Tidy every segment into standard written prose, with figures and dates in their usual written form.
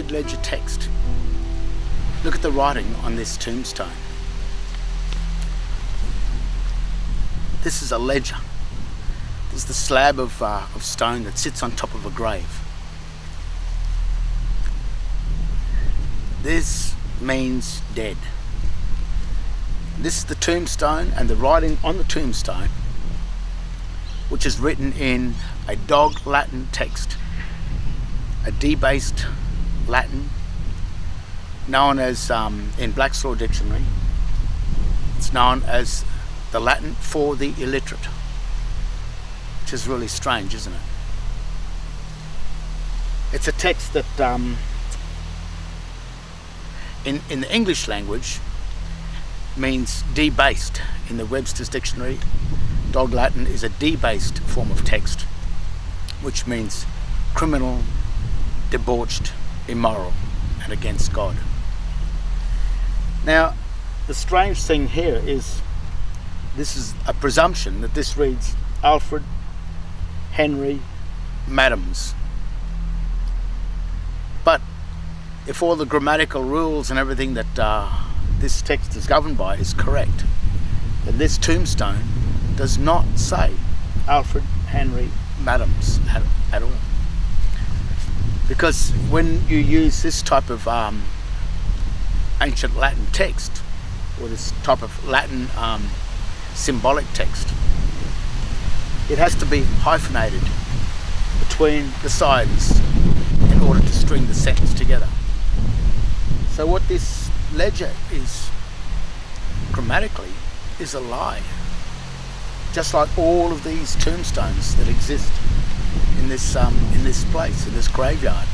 dead ledger text. Look at the writing on this tombstone. This is a ledger. This is the slab of stone that sits on top of a grave. This means dead. This is the tombstone, and the writing on the tombstone, which is written in a dog Latin text, a debased Latin, known as, in Black's Law Dictionary, it's known as the Latin for the illiterate, which is really strange, isn't it? It's a text that in the English language means debased. In the Webster's Dictionary, Dog Latin is a debased form of text, which means criminal, debauched, immoral, and against God. Now, the strange thing here is this is a presumption that this reads Alfred Henry Madams. But if all the grammatical rules and everything that this text is governed by is correct, then this tombstone does not say Alfred Henry Madams at all. Because when you use this type of ancient Latin text, or this type of Latin symbolic text, it has to be hyphenated between the sides in order to string the sentence together. So what this ledger is, grammatically, is a lie. Just like all of these tombstones that exist in this place, in this graveyard.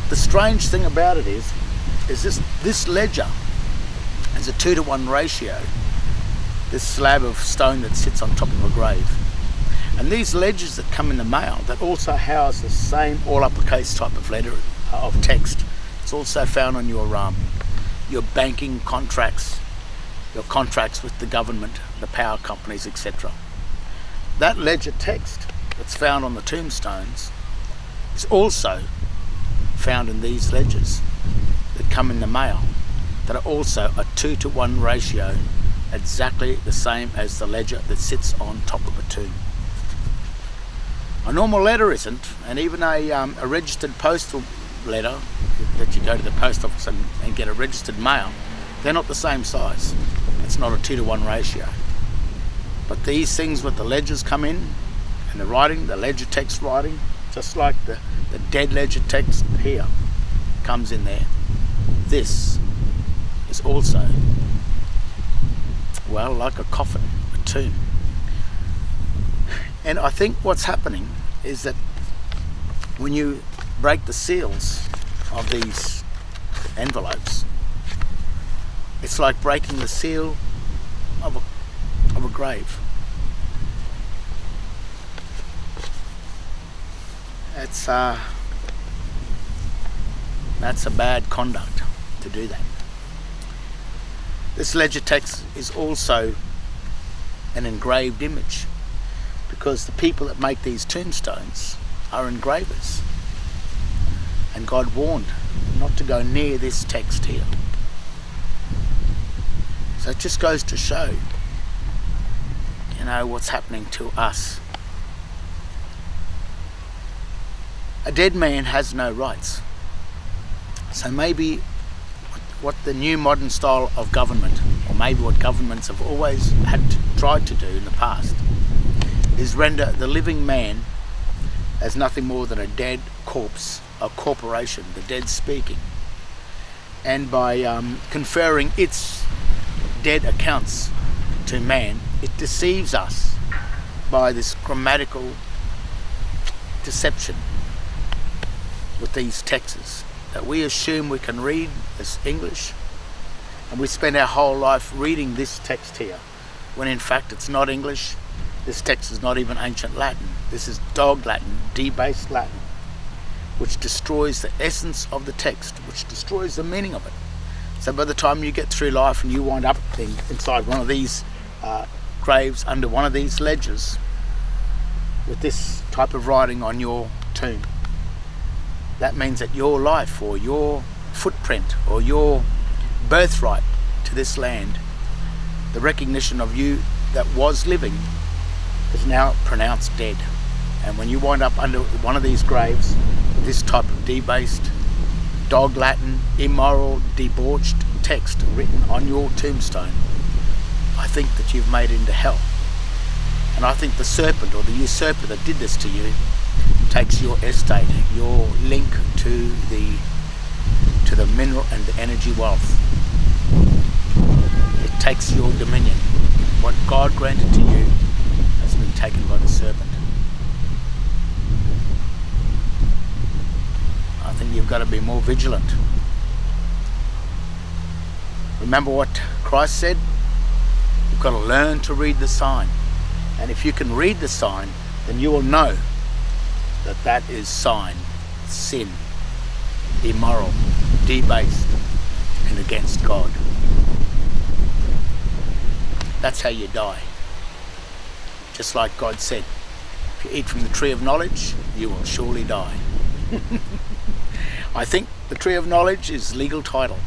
The strange thing about it is this ledger has a 2-to-1 ratio, this slab of stone that sits on top of a grave. And these ledgers that come in the mail, that also house the same all uppercase type of letter of text. It's also found on your banking contracts, your contracts with the government, the power companies, etc. That ledger text that's found on the tombstones is also found in these ledgers that come in the mail, that are also a 2-to-1 ratio, exactly the same as the ledger that sits on top of a tomb. A normal letter isn't, and even a registered postal letter that you go to the post office and get a registered mail, they're not the same size. It's not a 2-to-1 ratio. But these things with the ledgers come in, and the writing, the ledger text writing, just like the dead ledger text here comes in there. This is also, well, like a coffin, a tomb. And I think what's happening is that when you break the seals of these envelopes, it's like breaking the seal of a grave. That's a bad conduct to do that. This ledger text is also an engraved image, because the people that make these tombstones are engravers, and God warned not to go near this text here. So it just goes to show, what's happening to us. A dead man has no rights. So maybe what the new modern style of government, or maybe what governments have always tried to do in the past, is render the living man as nothing more than a dead corpse, a corporation, the dead speaking. And by conferring its dead accounts to man, it deceives us by this grammatical deception with these texts, that we assume we can read as English, and we spend our whole life reading this text here, when in fact it's not English. This text is not even ancient Latin. This is dog Latin, debased Latin, which destroys the essence of the text, which destroys the meaning of it. So by the time you get through life and you wind up inside one of these graves, under one of these ledgers, with this type of writing on your tomb, that means that your life or your footprint or your birthright to this land, the recognition of you that was living, is now pronounced dead. And when you wind up under one of these graves, this type of debased, dog Latin, immoral, debauched text written on your tombstone, I think that you've made it into hell. And I think the serpent or the usurper that did this to you takes your estate, your link to the mineral and the energy wealth. It takes your dominion. What God granted to you has been taken by the serpent. I think you've got to be more vigilant. Remember what Christ said? You've got to learn to read the sign. And if you can read the sign, then you will know that that is sign, sin, immoral, debased, and against God. That's how you die. Just like God said, if you eat from the tree of knowledge, you will surely die. I think the tree of knowledge is legal title.